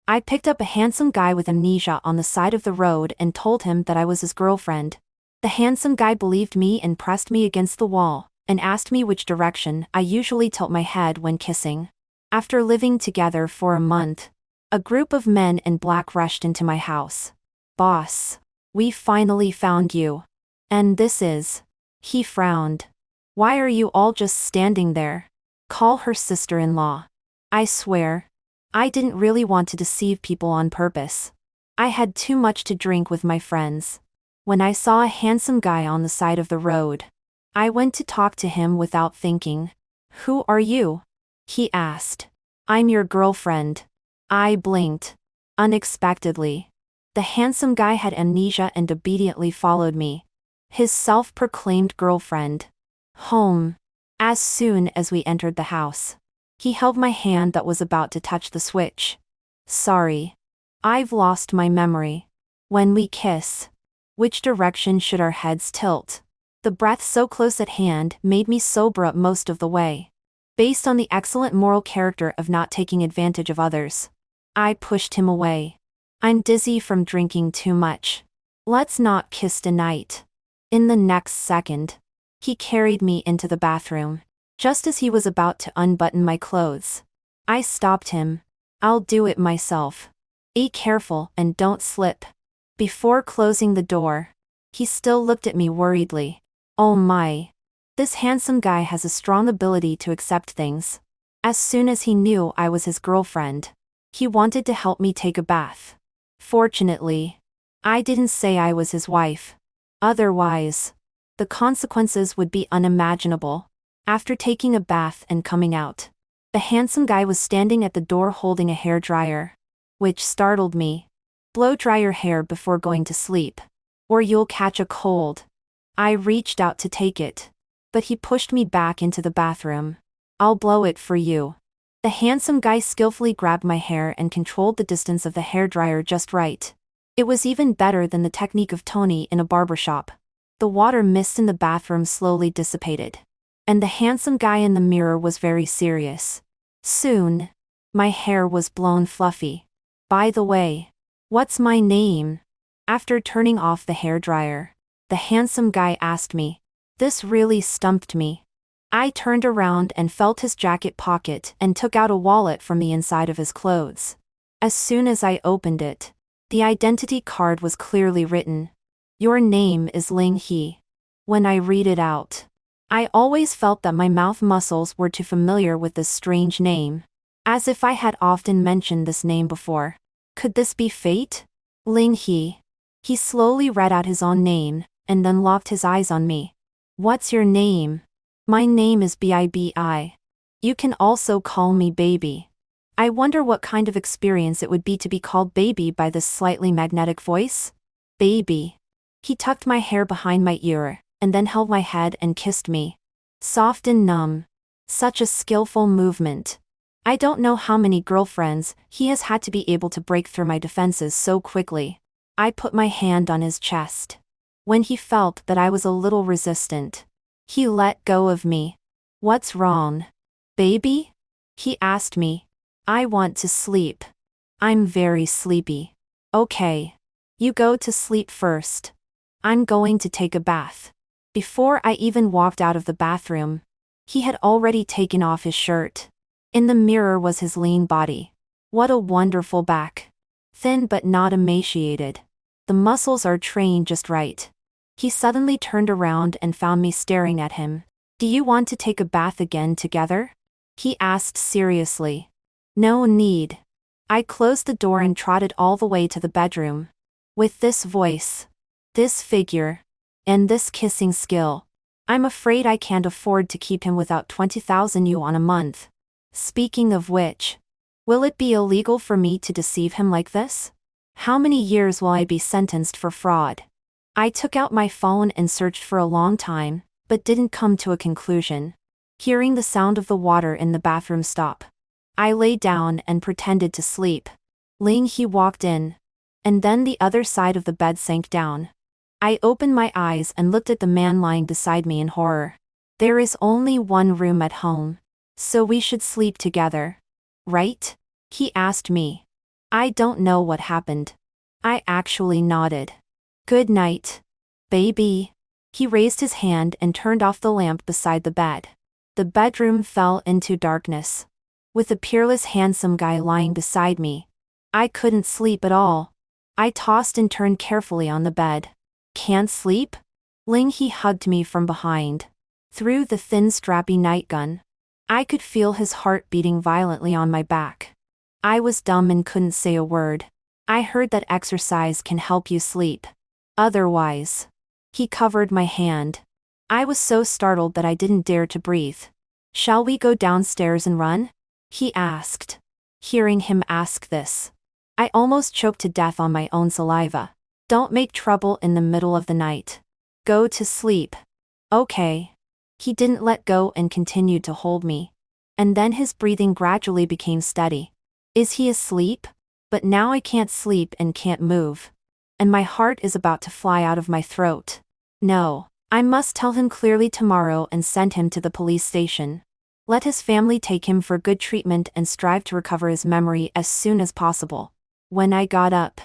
I picked up a handsome guy with amnesia on the side of the road and told him that I was his girlfriend. The handsome guy believed me and pressed me against the wall, and asked me which direction I usually tilt my head when kissing. After living together for a month, a group of men in black rushed into my house. "Boss, we finally found you. And this is..." He frowned. "Why are you all just standing there? Call her sister-in-law." I swear, I didn't really want to deceive people on purpose. I had too much to drink with my friends. When I saw a handsome guy on the side of the road, I went to talk to him without thinking. "Who are you?" he asked. "I'm your girlfriend." I blinked. Unexpectedly, the handsome guy had amnesia and obediently followed me. His self-proclaimed girlfriend. Home. As soon as we entered the house, he held my hand that was about to touch the switch. "Sorry. I've lost my memory. When we kiss, which direction should our heads tilt?" The breath so close at hand made me sober up most of the way. Based on the excellent moral character of not taking advantage of others, I pushed him away. "I'm dizzy from drinking too much. Let's not kiss tonight." In the next second, he carried me into the bathroom. Just as he was about to unbutton my clothes, I stopped him. "I'll do it myself. Be careful and don't slip." Before closing the door, he still looked at me worriedly. Oh my. This handsome guy has a strong ability to accept things. As soon as he knew I was his girlfriend, he wanted to help me take a bath. Fortunately, I didn't say I was his wife. Otherwise, the consequences would be unimaginable. After taking a bath and coming out, the handsome guy was standing at the door holding a hairdryer, which startled me. "Blow dry your hair before going to sleep, or you'll catch a cold." I reached out to take it, but he pushed me back into the bathroom. "I'll blow it for you." The handsome guy skillfully grabbed my hair and controlled the distance of the hairdryer just right. It was even better than the technique of Tony in a barbershop. The water mist in the bathroom slowly dissipated, and the handsome guy in the mirror was very serious. Soon, my hair was blown fluffy. "By the way, what's my name?" After turning off the hairdryer, the handsome guy asked me. This really stumped me. I turned around and felt his jacket pocket and took out a wallet from the inside of his clothes. As soon as I opened it, the identity card was clearly written. "Your name is Ling He." When I read it out, I always felt that my mouth muscles were too familiar with this strange name, as if I had often mentioned this name before. Could this be fate? Ling He. He slowly read out his own name, and then locked his eyes on me. "What's your name?" "My name is Bibi. You can also call me Baby." I wonder what kind of experience it would be to be called Baby by this slightly magnetic voice. "Baby." He tucked my hair behind my ear, and then held my head and kissed me. Soft and numb. Such a skillful movement. I don't know how many girlfriends he has had to be able to break through my defenses so quickly. I put my hand on his chest. When he felt that I was a little resistant, he let go of me. "What's wrong, baby?" he asked me. "I want to sleep. I'm very sleepy." "Okay. You go to sleep first. I'm going to take a bath." Before I even walked out of the bathroom, he had already taken off his shirt. In the mirror was his lean body. What a wonderful back. Thin but not emaciated. The muscles are trained just right. He suddenly turned around and found me staring at him. "Do you want to take a bath again together?" he asked seriously. "No need." I closed the door and trotted all the way to the bedroom. With this voice, this figure, and this kissing skill, I'm afraid I can't afford to keep him without 20,000 yuan a month. Speaking of which, will it be illegal for me to deceive him like this? How many years will I be sentenced for fraud? I took out my phone and searched for a long time, but didn't come to a conclusion. Hearing the sound of the water in the bathroom stop, I lay down and pretended to sleep. Ling He walked in, and then the other side of the bed sank down. I opened my eyes and looked at the man lying beside me in horror. "There is only one room at home, so we should sleep together, right?" he asked me. I don't know what happened. I actually nodded. Good night, baby. He raised his hand and turned off the lamp beside the bed. The bedroom fell into darkness. With the peerless handsome guy lying beside me, I couldn't sleep at all. I tossed and turned carefully on the bed. Can't sleep? Ling He hugged me from behind. Through the thin strappy nightgown, I could feel his heart beating violently on my back. I was dumb and couldn't say a word. I heard that exercise can help you sleep. Otherwise. He covered my hand. I was so startled that I didn't dare to breathe. Shall we go downstairs and run? He asked. Hearing him ask this, I almost choked to death on my own saliva. Don't make trouble in the middle of the night. Go to sleep. Okay. He didn't let go and continued to hold me. And then his breathing gradually became steady. Is he asleep? But now I can't sleep and can't move. And my heart is about to fly out of my throat. No, I must tell him clearly tomorrow and send him to the police station. Let his family take him for good treatment and strive to recover his memory as soon as possible. When I got up,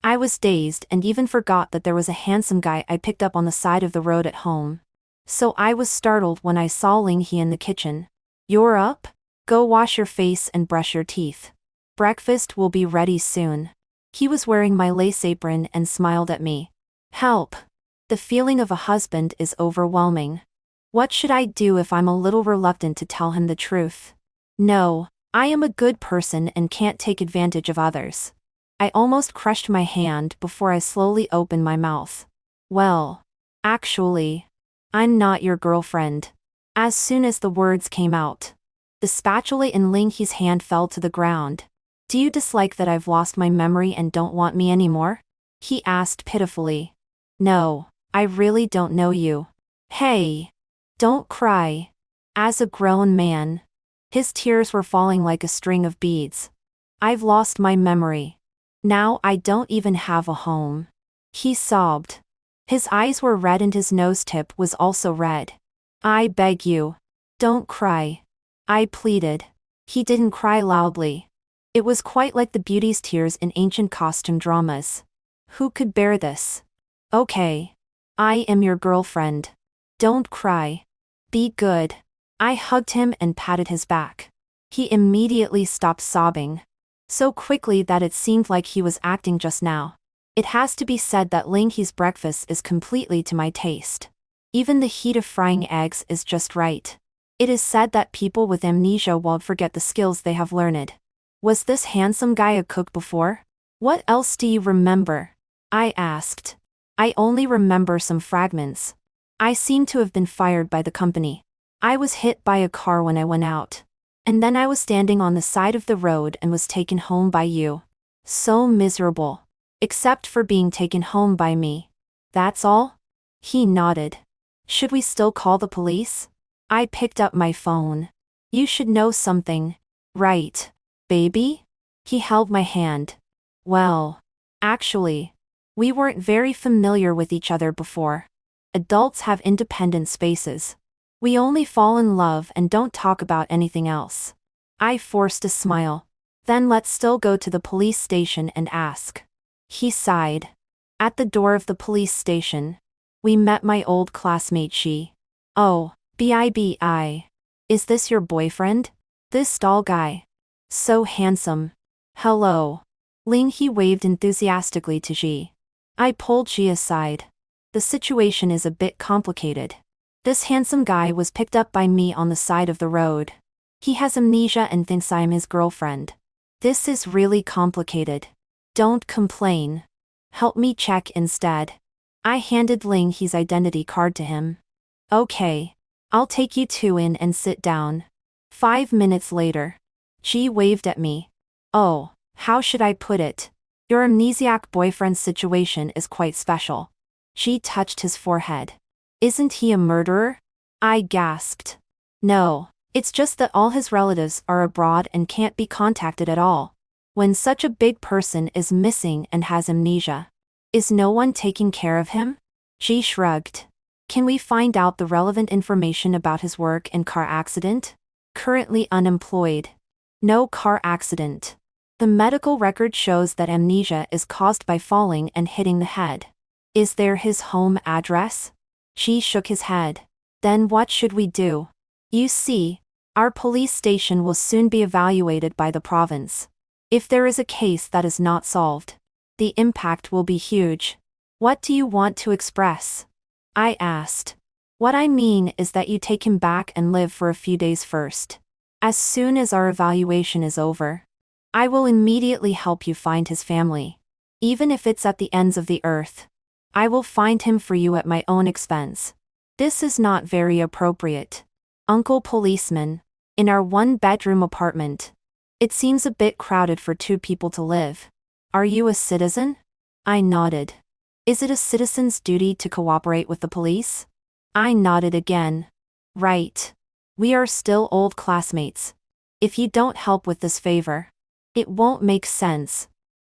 I was dazed and even forgot that there was a handsome guy I picked up on the side of the road at home. So I was startled when I saw Ling He in the kitchen. You're up? Go wash your face and brush your teeth. Breakfast will be ready soon. He was wearing my lace apron and smiled at me. Help! The feeling of a husband is overwhelming. What should I do if I'm a little reluctant to tell him the truth? No, I am a good person and can't take advantage of others. I almost crushed my hand before I slowly opened my mouth. Well, actually, I'm not your girlfriend. As soon as the words came out, the spatula in Ling He's hand fell to the ground. Do you dislike that I've lost my memory and don't want me anymore? He asked pitifully. No, I really don't know you. Hey, don't cry. As a grown man, his tears were falling like a string of beads. I've lost my memory. Now I don't even have a home. He sobbed. His eyes were red and his nose tip was also red. I beg you. Don't cry. I pleaded. He didn't cry loudly. It was quite like the beauty's tears in ancient costume dramas. Who could bear this? Okay. I am your girlfriend. Don't cry. Be good. I hugged him and patted his back. He immediately stopped sobbing. So quickly that it seemed like he was acting just now. It has to be said that Ling He's breakfast is completely to my taste. Even the heat of frying eggs is just right. It is said that people with amnesia won't forget the skills they have learned. Was this handsome guy a cook before? What else do you remember? I asked. I only remember some fragments. I seem to have been fired by the company. I was hit by a car when I went out. And then I was standing on the side of the road and was taken home by you. So miserable. Except for being taken home by me. That's all? He nodded. Should we still call the police? I picked up my phone. You should know something. Right, baby? He held my hand. Well, actually, we weren't very familiar with each other before. Adults have independent spaces. We only fall in love and don't talk about anything else. I forced a smile. Then let's still go to the police station and ask. He sighed. At the door of the police station, we met my old classmate Shi. Oh, Bibi. Is this your boyfriend? This tall guy. So handsome. Hello. Ling He waved enthusiastically to Shi. I pulled Shi aside. The situation is a bit complicated. This handsome guy was picked up by me on the side of the road. He has amnesia and thinks I'm his girlfriend. This is really complicated. Don't complain. Help me check instead. I handed Ling He's identity card to him. Okay. I'll take you two in and sit down. 5 minutes later. Ji waved at me. Oh, how should I put it? Your amnesiac boyfriend's situation is quite special. Ji touched his forehead. Isn't he a murderer? I gasped. No, it's just that all his relatives are abroad and can't be contacted at all. When such a big person is missing and has amnesia, is no one taking care of him? Ji shrugged. Can we find out the relevant information about his work and car accident? Currently unemployed. No car accident. The medical record shows that amnesia is caused by falling and hitting the head. Is there his home address? She shook his head. Then what should we do? You see, our police station will soon be evaluated by the province. If there is a case that is not solved, the impact will be huge. What do you want to express? I asked. What I mean is that you take him back and live for a few days first. As soon as our evaluation is over, I will immediately help you find his family. Even if it's at the ends of the earth, I will find him for you at my own expense. This is not very appropriate. Uncle Policeman, in our one-bedroom apartment. It seems a bit crowded for 2 people to live. Are you a citizen? I nodded. Is it a citizen's duty to cooperate with the police? I nodded again. Right. We are still old classmates. If you don't help with this favor, it won't make sense.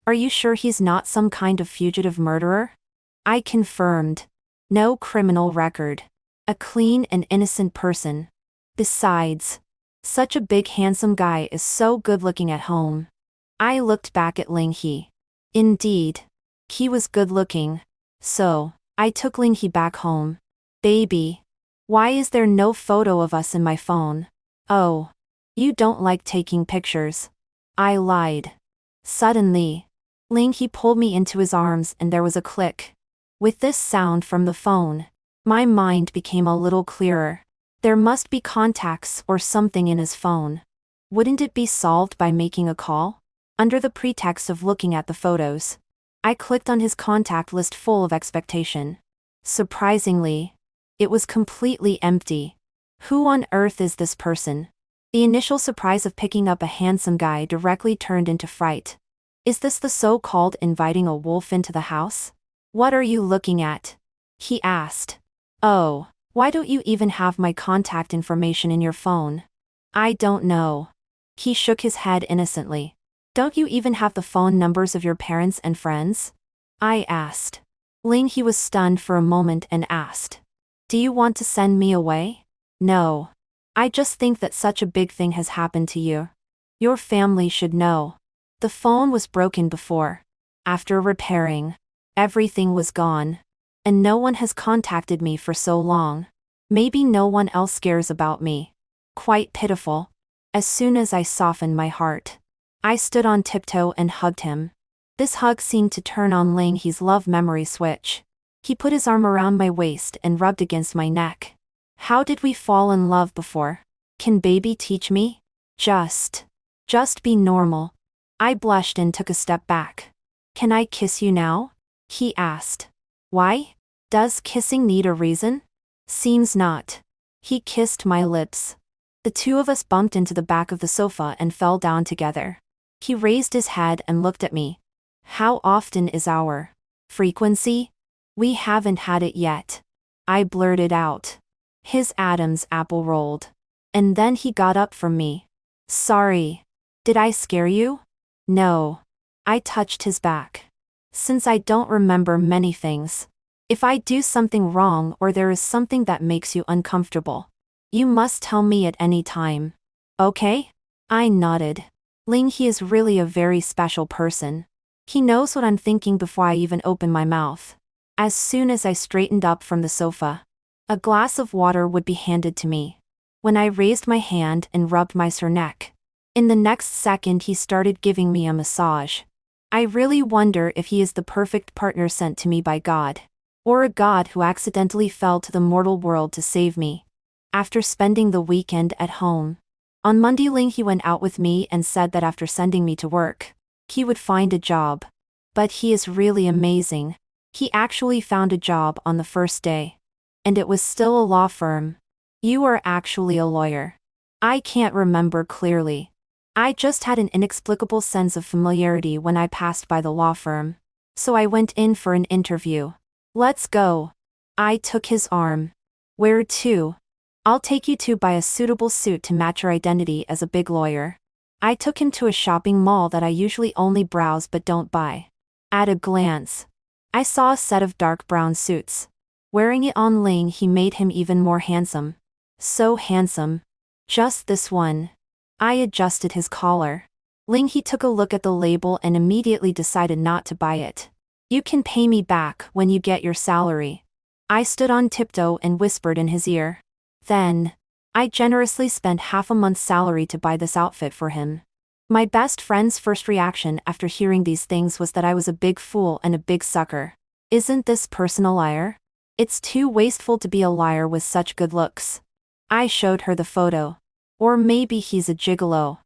Are you sure he's not some kind of fugitive murderer? I confirmed. No criminal record. A clean and innocent person. Besides, such a big handsome guy is so good-looking at home. I looked back at Ling He. Indeed. He was good-looking. So, I took Ling He back home. Baby. Why is there no photo of us in my phone? Oh. You don't like taking pictures. I lied. Suddenly, Ling He pulled me into his arms and there was a click. With this sound from the phone, my mind became a little clearer. There must be contacts or something in his phone. Wouldn't it be solved by making a call? Under the pretext of looking at the photos, I clicked on his contact list full of expectation. Surprisingly, it was completely empty. Who on earth is this person? The initial surprise of picking up a handsome guy directly turned into fright. Is this the so-called inviting a wolf into the house? What are you looking at? He asked. Oh. Why don't you even have my contact information in your phone? I don't know. He shook his head innocently. Don't you even have the phone numbers of your parents and friends? I asked. Ling He was stunned for a moment and asked. Do you want to send me away? No. I just think that such a big thing has happened to you. Your family should know. The phone was broken before. After repairing, everything was gone. And no one has contacted me for so long. Maybe no one else cares about me. Quite pitiful. As soon as I softened my heart, I stood on tiptoe and hugged him. This hug seemed to turn on Ling He's love memory switch. He put his arm around my waist and rubbed against my neck. How did we fall in love before? Can baby teach me? Just be normal. I blushed and took a step back. Can I kiss you now? He asked. Why? Does kissing need a reason? Seems not. He kissed my lips. The 2 of us bumped into the back of the sofa and fell down together. He raised his head and looked at me. How often is our frequency? We haven't had it yet. I blurted out. His Adam's apple rolled. And then he got up from me. Sorry. Did I scare you? No. I touched his back. Since I don't remember many things, if I do something wrong or there is something that makes you uncomfortable, you must tell me at any time. Okay? I nodded. Ling He is really a very special person. He knows what I'm thinking before I even open my mouth. As soon as I straightened up from the sofa, a glass of water would be handed to me. When I raised my hand and rubbed my sore neck, in the next second he started giving me a massage. I really wonder if he is the perfect partner sent to me by God, or a God who accidentally fell to the mortal world to save me. After spending the weekend at home, on Monday Ling He went out with me and said that after sending me to work, he would find a job. But he is really amazing. He actually found a job on the first day. And it was still a law firm. You are actually a lawyer. I can't remember clearly. I just had an inexplicable sense of familiarity when I passed by the law firm. So I went in for an interview. Let's go. I took his arm. Where to? I'll take you to buy a suitable suit to match your identity as a big lawyer. I took him to a shopping mall that I usually only browse but don't buy. At a glance, I saw a set of dark brown suits. Wearing it on Ling He made him even more handsome. So handsome. Just this one. I adjusted his collar. Ling He took a look at the label and immediately decided not to buy it. You can pay me back when you get your salary. I stood on tiptoe and whispered in his ear. Then, I generously spent half a month's salary to buy this outfit for him. My best friend's first reaction after hearing these things was that I was a big fool and a big sucker. Isn't this person a liar? It's too wasteful to be a liar with such good looks. I showed her the photo. Or maybe he's a gigolo.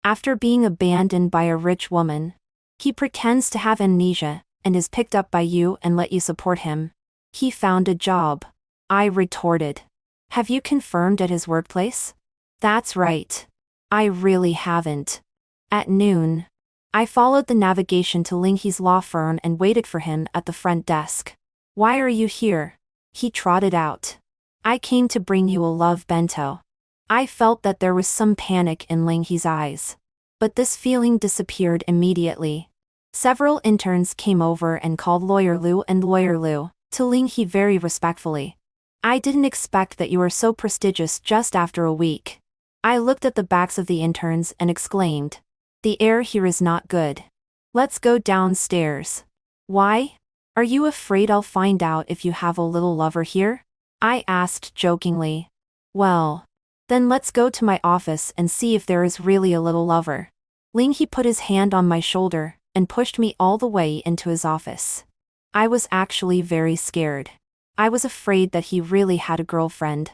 After being abandoned by a rich woman, he pretends to have amnesia and is picked up by you and let you support him. He found a job. I retorted. Have you confirmed at his workplace? That's right. I really haven't. At noon, I followed the navigation to Ling He's law firm and waited for him at the front desk. Why are you here? He trotted out. I came to bring you a love bento. I felt that there was some panic in Ling He's eyes. But this feeling disappeared immediately. Several interns came over and called Lawyer Lu and Lawyer Lu to Ling He very respectfully. I didn't expect that you were so prestigious just after a week. I looked at the backs of the interns and exclaimed. The air here is not good. Let's go downstairs. Why? Are you afraid I'll find out if you have a little lover here? I asked jokingly. Well, then let's go to my office and see if there is really a little lover. Ling He put his hand on my shoulder and pushed me all the way into his office. I was actually very scared. I was afraid that he really had a girlfriend.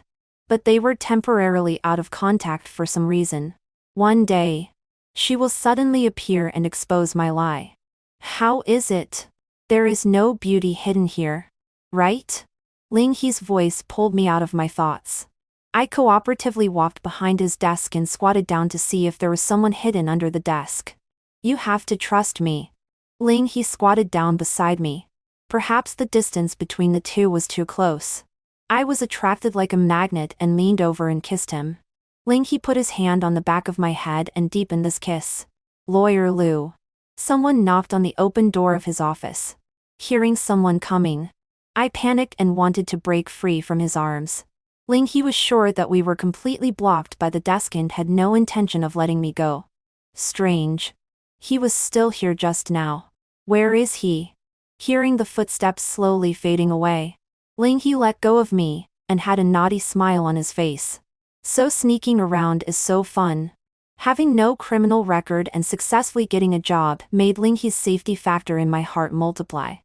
But they were temporarily out of contact for some reason. One day, she will suddenly appear and expose my lie. How is it? There is no beauty hidden here. Right? Ling He's voice pulled me out of my thoughts. I cooperatively walked behind his desk and squatted down to see if there was someone hidden under the desk. You have to trust me. Ling He squatted down beside me. Perhaps the distance between the two was too close. I was attracted like a magnet and leaned over and kissed him. Ling He put his hand on the back of my head and deepened this kiss. Lawyer Lu. Someone knocked on the open door of his office. Hearing someone coming, I panicked and wanted to break free from his arms. Ling He was sure that we were completely blocked by the desk and had no intention of letting me go. Strange. He was still here just now. Where is he? Hearing the footsteps slowly fading away, Ling He let go of me and had a naughty smile on his face. So sneaking around is so fun. Having no criminal record and successfully getting a job made Ling He's safety factor in my heart multiply.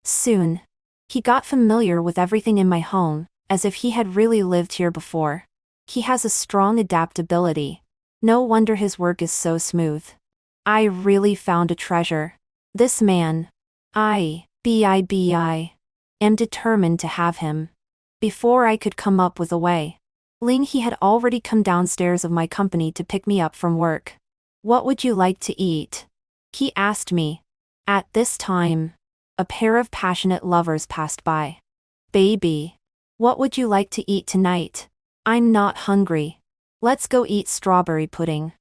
Soon, he got familiar with everything in my home, as if he had really lived here before. He has a strong adaptability. No wonder his work is so smooth. I really found a treasure. This man. I am determined to have him. Before I could come up with a way, Ling He had already come downstairs of my company to pick me up from work. What would you like to eat? He asked me. At this time, a pair of passionate lovers passed by. Baby, what would you like to eat tonight? I'm not hungry. Let's go eat strawberry pudding.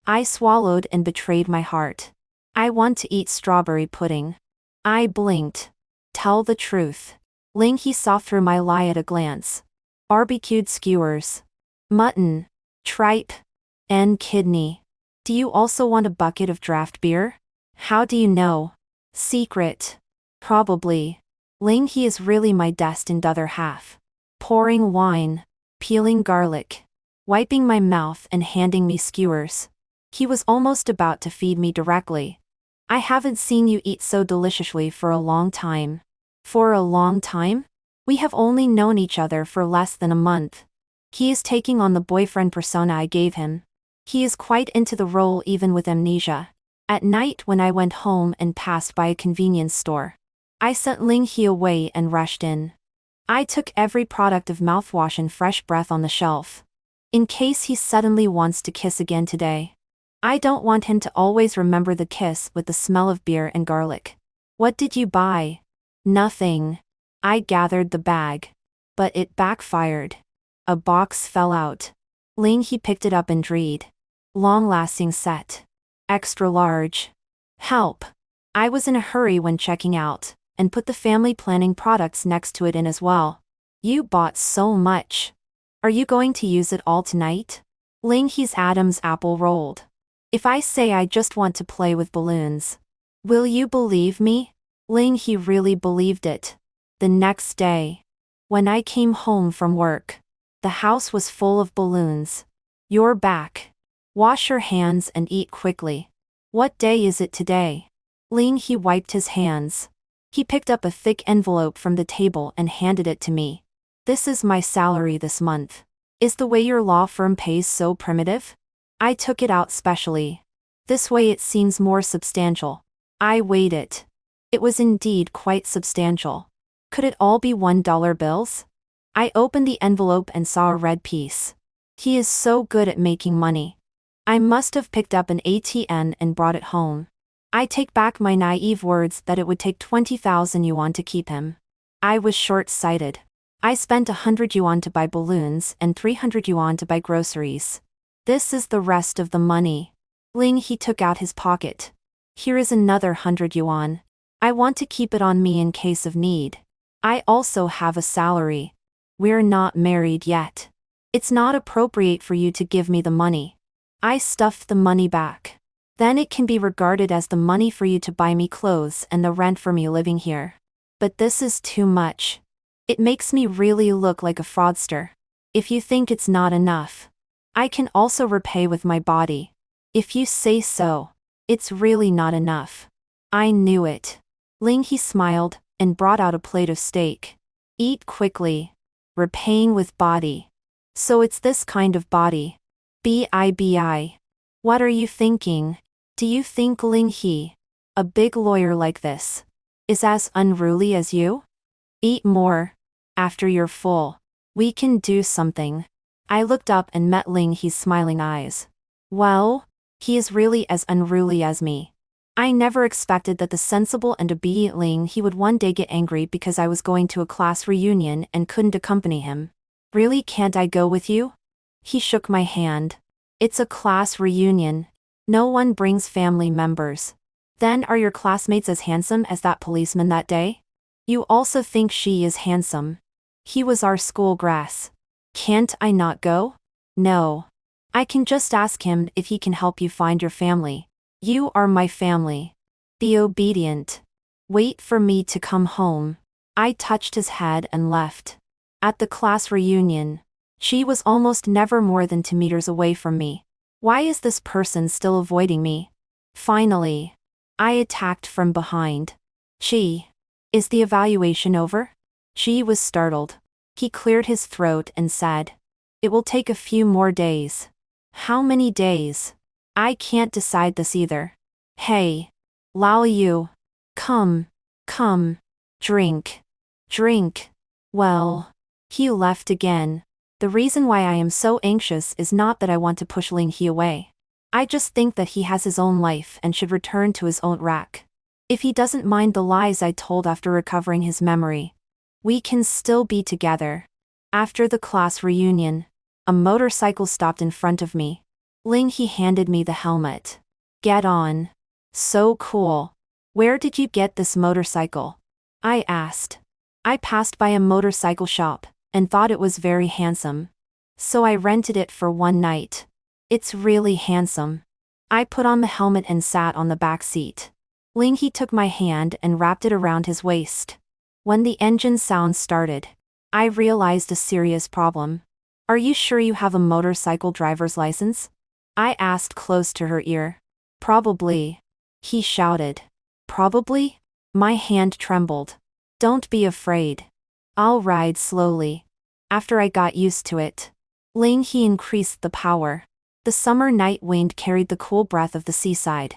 I swallowed and betrayed my heart. I want to eat strawberry pudding. I blinked. Tell the truth. Ling He saw through my lie at a glance. Barbecued skewers. Mutton. Tripe. And kidney. Do you also want a bucket of draft beer? How do you know? Secret. Probably. Ling He is really my destined other half. Pouring wine. Peeling garlic. Wiping my mouth and handing me skewers. He was almost about to feed me directly. I haven't seen you eat so deliciously for a long time. For a long time? We have only known each other for less than a month. He is taking on the boyfriend persona I gave him. He is quite into the role even with amnesia. At night when I went home and passed by a convenience store, I sent Ling He away and rushed in. I took every product of mouthwash and fresh breath on the shelf. In case he suddenly wants to kiss again today. I don't want him to always remember the kiss with the smell of beer and garlic. What did you buy? Nothing. I gathered the bag. But it backfired. A box fell out. Ling He picked it up and read. Long-lasting set. Extra large. Help. I was in a hurry when checking out, and put the family planning products next to it in as well. You bought so much. Are you going to use it all tonight? Ling He's Adam's apple rolled. If I say I just want to play with balloons, will you believe me? Ling He really believed it. The next day, when I came home from work, the house was full of balloons. You're back. Wash your hands and eat quickly. What day is it today? Ling He wiped his hands. He picked up a thick envelope from the table and handed it to me. This is my salary this month. Is the way your law firm pays so primitive? I took it out specially. This way it seems more substantial. I weighed it. It was indeed quite substantial. Could it all be $1 bills? I opened the envelope and saw a red piece. He is so good at making money. I must have picked up an ATM and brought it home. I take back my naive words that it would take 20,000 yuan to keep him. I was short-sighted. I spent 100 yuan to buy balloons and 300 yuan to buy groceries. This is the rest of the money. Ling He took out his pocket. Here is another 100 yuan. I want to keep it on me in case of need. I also have a salary. We're not married yet. It's not appropriate for you to give me the money. I stuffed the money back. Then it can be regarded as the money for you to buy me clothes and the rent for me living here. But this is too much. It makes me really look like a fraudster. If you think it's not enough, I can also repay with my body. If you say so, it's really not enough. I knew it. Ling He smiled and brought out a plate of steak. Eat quickly. Repaying with body. So it's this kind of body. Bibi. What are you thinking? Do you think Ling He, a big lawyer like this, is as unruly as you? Eat more. After you're full, we can do something. I looked up and met Ling He's smiling eyes. Well, he is really as unruly as me. I never expected that the sensible and obedient Ling He would one day get angry because I was going to a class reunion and couldn't accompany him. Really, can't I go with you? He shook my hand. It's a class reunion. No one brings family members. Then are your classmates as handsome as that policeman that day? You also think she is handsome. He was our school grass. Can't I not go? No. I can just ask him if he can help you find your family. You are my family. Be obedient. Wait for me to come home. I touched his head and left. At the class reunion, she was almost never more than 2 meters away from me. Why is this person still avoiding me? Finally, I attacked from behind. Chi, is the evaluation over? Chi was startled. He cleared his throat and said, it will take a few more days. How many days? I can't decide this either. Hey, Lao Yu. Come. Drink. Well, he left again. The reason why I am so anxious is not that I want to push Ling He away. I just think that he has his own life and should return to his own rack. If he doesn't mind the lies I told after recovering his memory, we can still be together. After the class reunion, a motorcycle stopped in front of me. Ling He handed me the helmet. Get on. So cool. Where did you get this motorcycle? I asked. I passed by a motorcycle shop and thought it was very handsome. So I rented it for one night. It's really handsome. I put on the helmet and sat on the back seat. Ling He took my hand and wrapped it around his waist. When the engine sound started, I realized a serious problem. Are you sure you have a motorcycle driver's license? I asked close to her ear. Probably. He shouted. Probably? My hand trembled. Don't be afraid. I'll ride slowly. After I got used to it, Ling He increased the power. The summer night wind carried the cool breath of the seaside.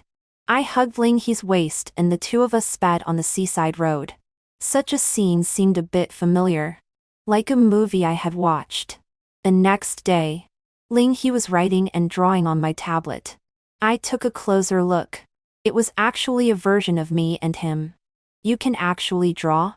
I hugged Ling He's waist and the two of us sped on the seaside road. Such a scene seemed a bit familiar. Like a movie I had watched. The next day, Ling He was writing and drawing on my tablet. I took a closer look. It was actually a version of me and him. You can actually draw?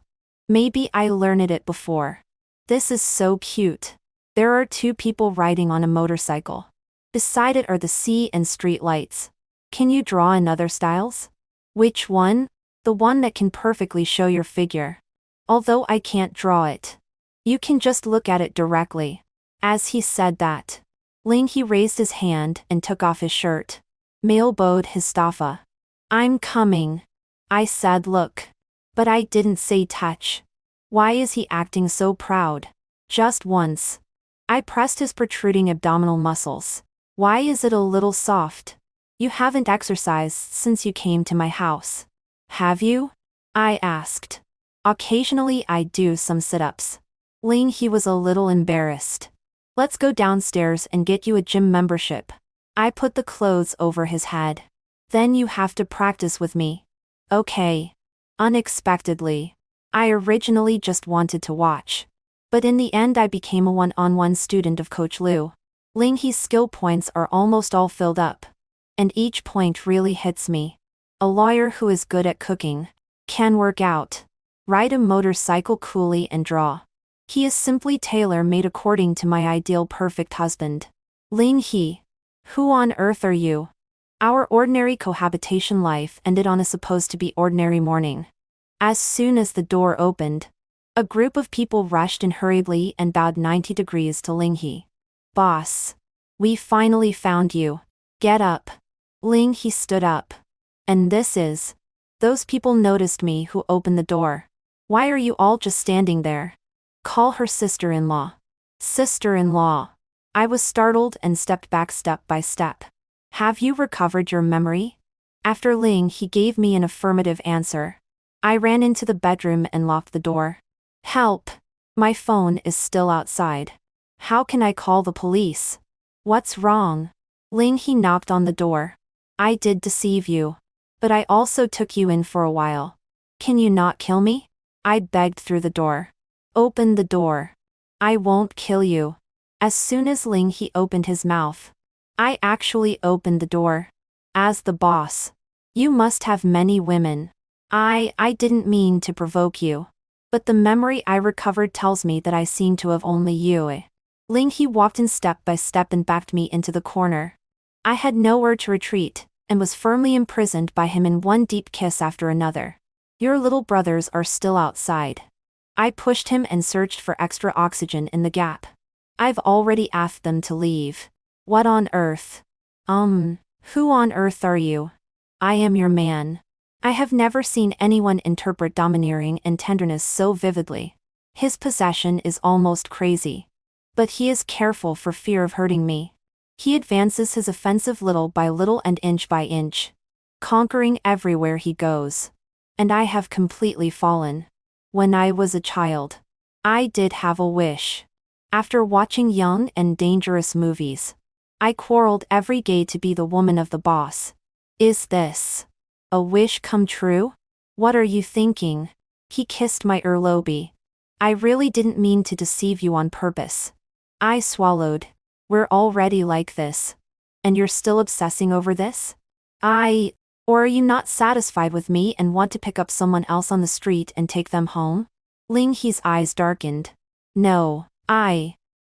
Maybe I learned it before. This is so cute. There are 2 people riding on a motorcycle. Beside it are the sea and street lights. Can you draw in other styles? Which one? The one that can perfectly show your figure. Although I can't draw it. You can just look at it directly. As he said that, Ling He raised his hand and took off his shirt. Mailbowed Histafa. I'm coming. I said look. But I didn't say touch. Why is he acting so proud? Just once. I pressed his protruding abdominal muscles. Why is it a little soft? You haven't exercised since you came to my house. Have you? I asked. Occasionally I do some sit-ups. He was a little embarrassed. Let's go downstairs and get you a gym membership. I put the clothes over his head. Then you have to practice with me. Okay. Unexpectedly. I originally just wanted to watch. But in the end I became a one-on-one student of Coach Liu. He's skill points are almost all filled up. And each point really hits me. A lawyer who is good at cooking. Can work out. Ride a motorcycle coolly and draw. He is simply tailor-made according to my ideal perfect husband. He. Who on earth are you? Our ordinary cohabitation life ended on a supposed to be ordinary morning. As soon as the door opened, a group of people rushed in hurriedly and bowed 90 degrees to He. Boss. We finally found you. Get up. He stood up. And this is. Those people noticed me who opened the door. Why are you all just standing there? Call her sister-in-law. Sister-in-law. I was startled and stepped back step by step. Have you recovered your memory? After he gave me an affirmative answer. I ran into the bedroom and locked the door. Help! My phone is still outside. How can I call the police? What's wrong? He knocked on the door. I did deceive you. But I also took you in for a while. Can you not kill me? I begged through the door. Open the door. I won't kill you. As soon as he opened his mouth, I actually opened the door. As the boss. You must have many women. I didn't mean to provoke you. But the memory I recovered tells me that I seem to have only you. He walked in step by step and backed me into the corner. I had nowhere to retreat, and was firmly imprisoned by him in one deep kiss after another. Your little brothers are still outside. I pushed him and searched for extra oxygen in the gap. I've already asked them to leave. What on earth? Who on earth are you? I am your man. I have never seen anyone interpret domineering and tenderness so vividly. His possession is almost crazy. But he is careful for fear of hurting me. He advances his offensive little by little and inch by inch, conquering everywhere he goes. And I have completely fallen. When I was a child, I did have a wish. After watching young and dangerous movies, I quarreled every day to be the woman of the boss. Is this a wish come true? What are you thinking? He kissed my earlobe. I really didn't mean to deceive you on purpose. I swallowed. We're already like this. And you're still obsessing over this? Or are you not satisfied with me and want to pick up someone else on the street and take them home? He's eyes darkened. No,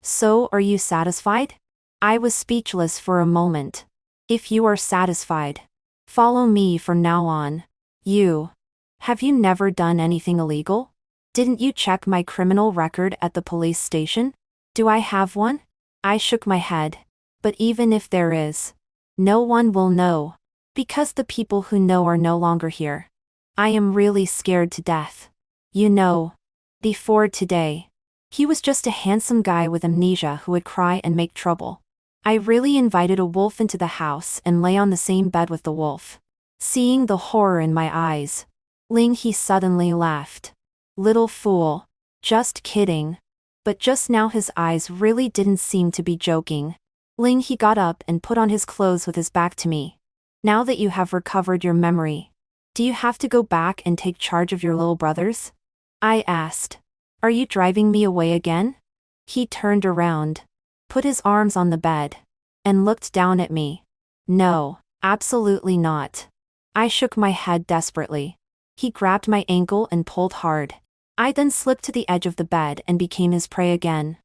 So are you satisfied? I was speechless for a moment. If you are satisfied, follow me from now on. Have you never done anything illegal? Didn't you check my criminal record at the police station? Do I have one? I shook my head. But even if there is, no one will know. Because the people who know are no longer here. I am really scared to death. Before today. He was just a handsome guy with amnesia who would cry and make trouble. I really invited a wolf into the house and lay on the same bed with the wolf. Seeing the horror in my eyes, he suddenly laughed. Little fool. Just kidding. But just now his eyes really didn't seem to be joking. He got up and put on his clothes with his back to me. Now that you have recovered your memory, do you have to go back and take charge of your little brothers? I asked. Are you driving me away again? He turned around, put his arms on the bed, and looked down at me. No, absolutely not. I shook my head desperately. He grabbed my ankle and pulled hard. I then slipped to the edge of the bed and became his prey again.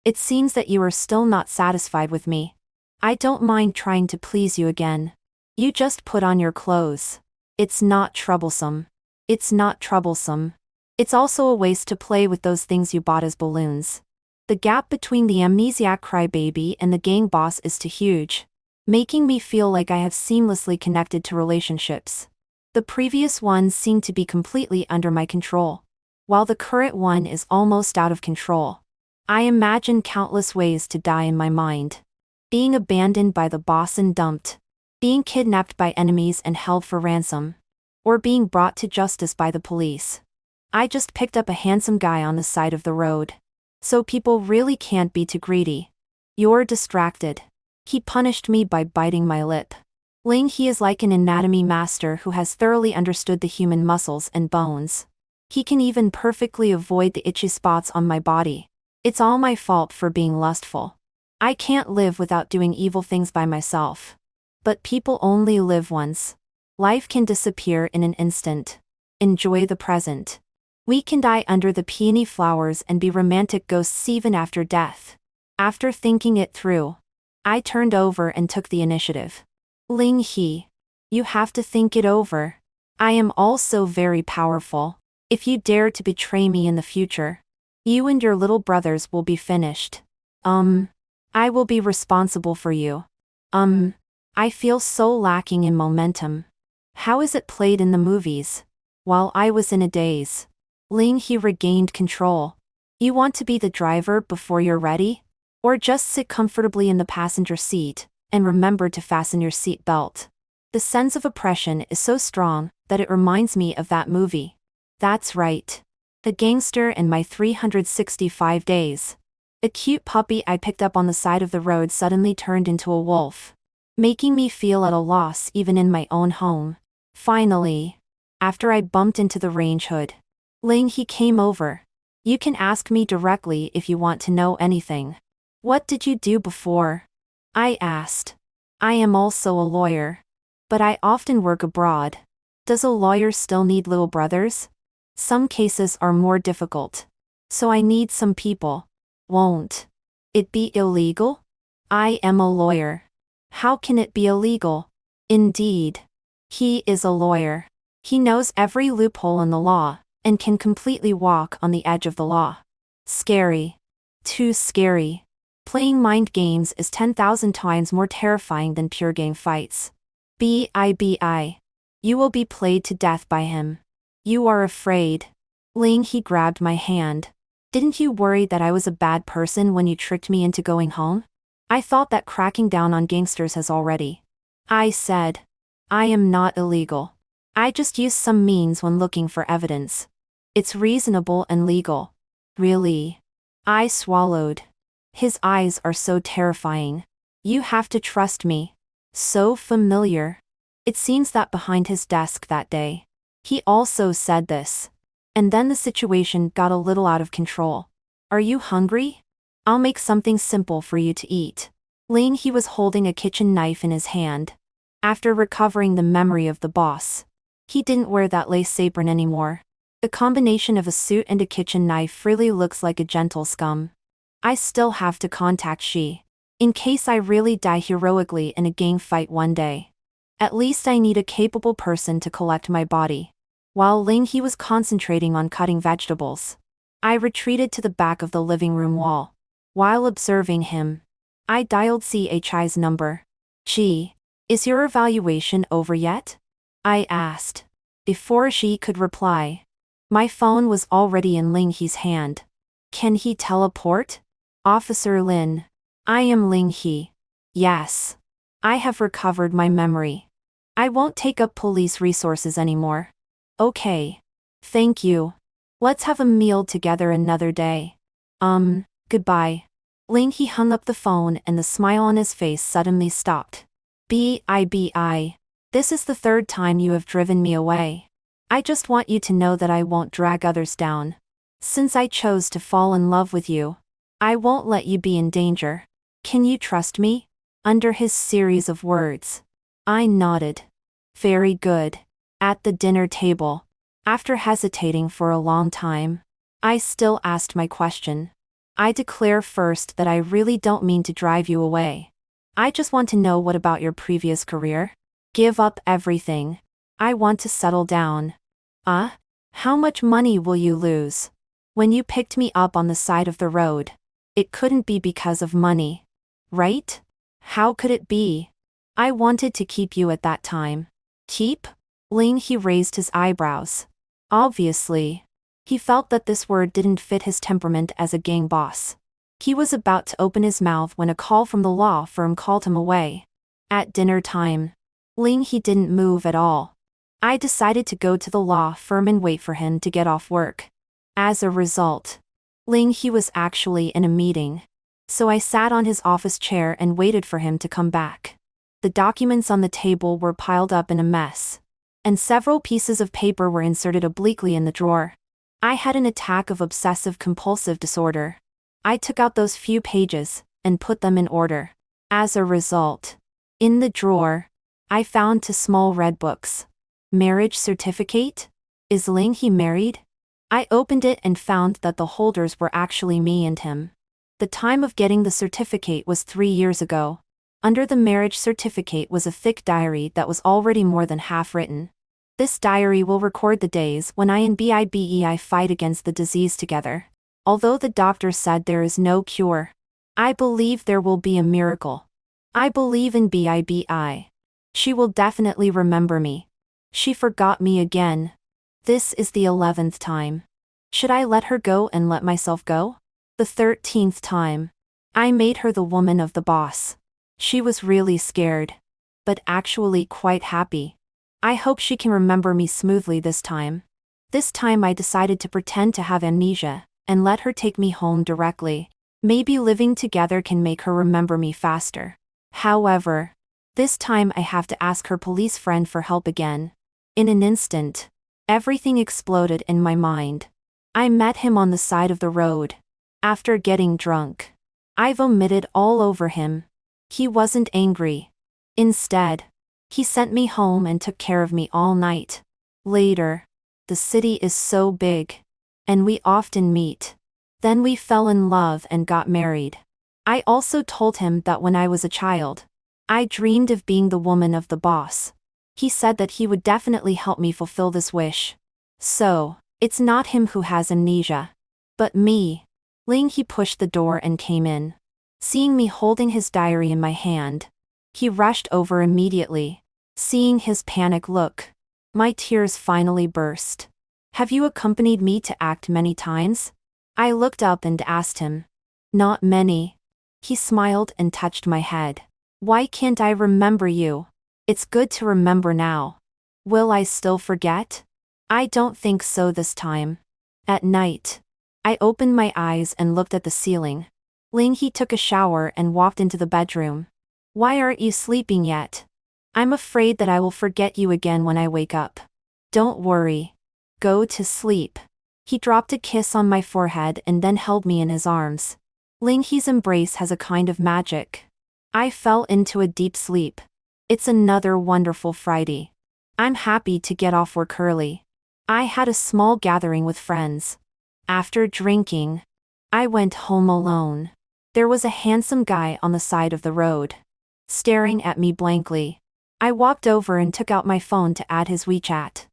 It seems that you are still not satisfied with me. I don't mind trying to please you again. You just put on your clothes. It's not troublesome. It's not troublesome. It's also a waste to play with those things you bought as balloons. The gap between the amnesiac crybaby and the gang boss is too huge. making me feel like I have seamlessly connected to relationships. The previous ones seem to be completely under my control, while the current one is almost out of control. I imagine countless ways to die in my mind. Being abandoned by the boss and dumped. Being kidnapped by enemies and held for ransom. Or being brought to justice by the police. I just picked up a handsome guy on the side of the road. So people really can't be too greedy. You're distracted. He punished me by biting my lip. Ling He is like an anatomy master who has thoroughly understood the human muscles and bones. He can even perfectly avoid the itchy spots on my body. It's all my fault for being lustful. I can't live without doing evil things by myself. But people only live once. Life can disappear in an instant. Enjoy the present. We can die under the peony flowers and be romantic ghosts even after death. After thinking it through, I turned over and took the initiative. Ling He, you have to think it over. I am also very powerful. If you dare to betray me in the future, you and your little brothers will be finished. I will be responsible for you. I feel so lacking in momentum. How is it played in the movies? While I was in a daze, Ling He regained control. You want to be the driver before you're ready? Or just sit comfortably in the passenger seat, and remember to fasten your seat belt. The sense of oppression is so strong that it reminds me of that movie. That's right. The Gangster and My 365 Days. A cute puppy I picked up on the side of the road suddenly turned into a wolf, making me feel at a loss even in my own home. Finally, after I bumped into the range hood, Ling He came over. You can ask me directly if you want to know anything. What did you do before? I asked. I am also a lawyer. But I often work abroad. Does a lawyer still need little brothers? Some cases are more difficult. So I need some people. Won't it be illegal? I am a lawyer. How can it be illegal? Indeed. He is a lawyer. He knows every loophole in the law, and can completely walk on the edge of the law. Scary. Too scary. Playing mind games is 10,000 times more terrifying than pure game fights. B.I.B.I. You will be played to death by him. You are afraid. Ling He grabbed my hand. Didn't you worry that I was a bad person when you tricked me into going home? I thought that cracking down on gangsters has already. I said. I am not illegal. I just use some means when looking for evidence. It's reasonable and legal. Really? I swallowed. His eyes are so terrifying. You have to trust me. So familiar. It seems that behind his desk that day, he also said this. And then the situation got a little out of control. Are you hungry? I'll make something simple for you to eat. Ling He was holding a kitchen knife in his hand. After recovering the memory of the boss, he didn't wear that lace apron anymore. The combination of a suit and a kitchen knife really looks like a gentle scum. I still have to contact She, in case I really die heroically in a gang fight one day. At least I need a capable person to collect my body. While Ling He was concentrating on cutting vegetables, I retreated to the back of the living room wall. While observing him, I dialed Chi's number. Chi, is your evaluation over yet? I asked. Before she could reply, my phone was already in Ling He's hand. Can he teleport? Officer Lin. I am Ling He. Yes. I have recovered my memory. I won't take up police resources anymore. Okay. Thank you. Let's have a meal together another day. Goodbye. Ling He hung up the phone and the smile on his face suddenly stopped. B.I.B.I. This is the third time you have driven me away. I just want you to know that I won't drag others down. Since I chose to fall in love with you, I won't let you be in danger. Can you trust me? Under his series of words, I nodded. Very good. At the dinner table, after hesitating for a long time, I still asked my question. I declare first that I really don't mean to drive you away. I just want to know what about your previous career? Give up everything. I want to settle down. How much money will you lose? When you picked me up on the side of the road, it couldn't be because of money. Right? How could it be? I wanted to keep you at that time. Keep? Ling He raised his eyebrows. Obviously. He felt that this word didn't fit his temperament as a gang boss. He was about to open his mouth when a call from the law firm called him away. At dinner time. Ling He didn't move at all. I decided to go to the law firm and wait for him to get off work. As a result, Ling He was actually in a meeting. So I sat on his office chair and waited for him to come back. The documents on the table were piled up in a mess. And several pieces of paper were inserted obliquely in the drawer. I had an attack of obsessive-compulsive disorder. I took out those few pages and put them in order. As a result, in the drawer, I found two small red books. Marriage certificate? Is Ling He married? I opened it and found that the holders were actually me and him. The time of getting the certificate was 3 years ago. Under the marriage certificate was a thick diary that was already more than half written. This diary will record the days when I and BIBEI fight against the disease together. Although the doctor said there is no cure, I believe there will be a miracle. I believe in BIBI. She will definitely remember me. She forgot me again. This is the 11th time. Should I let her go and let myself go? The 13th time. I made her the woman of the boss. She was really scared, but actually quite happy. I hope she can remember me smoothly this time. This time I decided to pretend to have amnesia and let her take me home directly. Maybe living together can make her remember me faster. However, this time I have to ask her police friend for help again. In an instant, everything exploded in my mind. I met him on the side of the road. After getting drunk, I vomited all over him. He wasn't angry. Instead, he sent me home and took care of me all night. Later, the city is so big, and we often meet. Then we fell in love and got married. I also told him that when I was a child, I dreamed of being the woman of the boss. He said that he would definitely help me fulfill this wish. So, it's not him who has amnesia, but me. Ling He pushed the door and came in. Seeing me holding his diary in my hand, he rushed over immediately. Seeing his panic look, my tears finally burst. Have you accompanied me to act many times? I looked up and asked him. Not many. He smiled and touched my head. Why can't I remember you? It's good to remember now. Will I still forget? I don't think so this time. At night, I opened my eyes and looked at the ceiling. Ling He took a shower and walked into the bedroom. Why aren't you sleeping yet? I'm afraid that I will forget you again when I wake up. Don't worry. Go to sleep. He dropped a kiss on my forehead and then held me in his arms. Ling He's embrace has a kind of magic. I fell into a deep sleep. It's another wonderful Friday. I'm happy to get off work early. I had a small gathering with friends. After drinking, I went home alone. There was a handsome guy on the side of the road, staring at me blankly. I walked over and took out my phone to add his WeChat.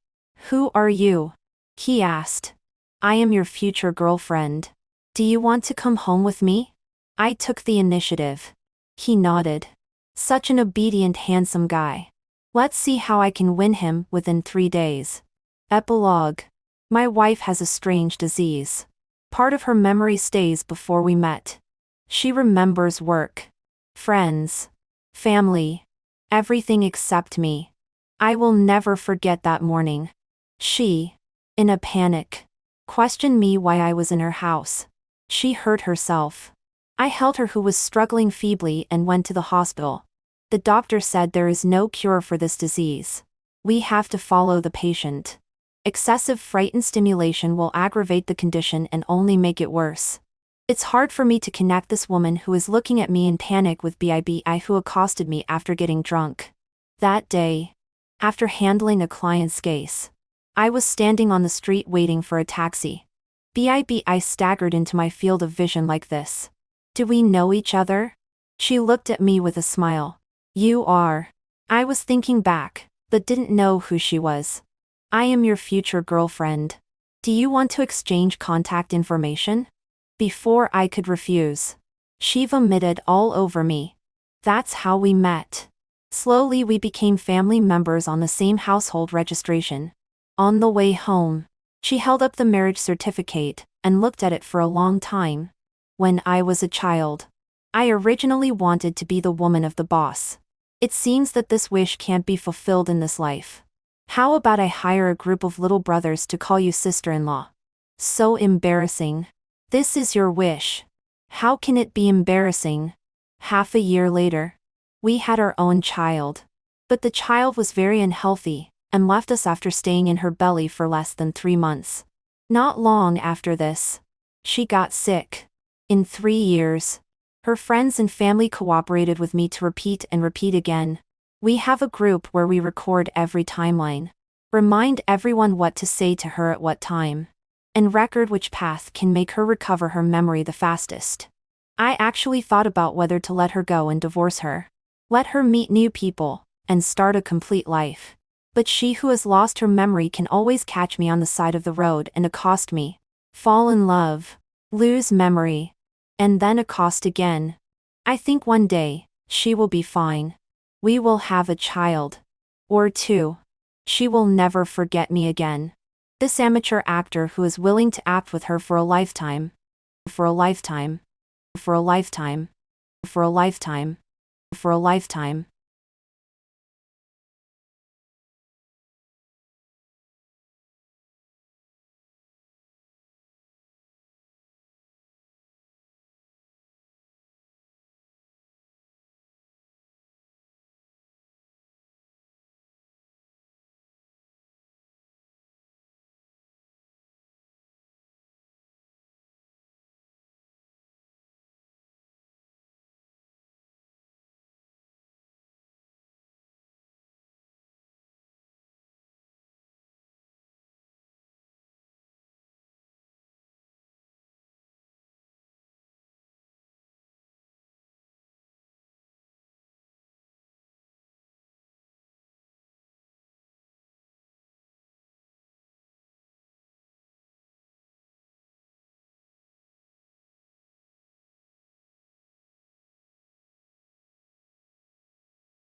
Who are you? He asked. I am your future girlfriend. Do you want to come home with me? I took the initiative. He nodded. Such an obedient, handsome guy. Let's see how I can win him within 3 days. Epilogue. My wife has a strange disease. Part of her memory stays before we met. She remembers work, friends, family, everything except me. I will never forget that morning. She, in a panic, questioned me why I was in her house. She hurt herself. I held her who was struggling feebly and went to the hospital. The doctor said there is no cure for this disease. We have to follow the patient. Excessive fright and stimulation will aggravate the condition and only make it worse. It's hard for me to connect this woman who is looking at me in panic with BIBI who accosted me after getting drunk. That day, after handling a client's case, I was standing on the street waiting for a taxi. BIBI staggered into my field of vision like this. Do we know each other? She looked at me with a smile. You are. I was thinking back, but didn't know who she was. I am your future girlfriend. Do you want to exchange contact information? Before I could refuse, she vomited all over me. That's how we met. Slowly we became family members on the same household registration. On the way home, she held up the marriage certificate and looked at it for a long time. When I was a child, I originally wanted to be the woman of the boss. It seems that this wish can't be fulfilled in this life. How about I hire a group of little brothers to call you sister-in-law? So embarrassing. This is your wish. How can it be embarrassing? Half a year later, we had our own child. But the child was very unhealthy and left us after staying in her belly for less than 3 months. Not long after this, she got sick. In 3 years, her friends and family cooperated with me to repeat and repeat again. We have a group where we record every timeline, remind everyone what to say to her at what time, and record which path can make her recover her memory the fastest. I actually thought about whether to let her go and divorce her, let her meet new people, and start a complete life. But she who has lost her memory can always catch me on the side of the road and accost me, fall in love, lose memory, and then accost again. I think one day, she will be fine. We will have a child. Or two. She will never forget me again. This amateur actor who is willing to act with her for a lifetime. For a lifetime. For a lifetime. For a lifetime. For a lifetime.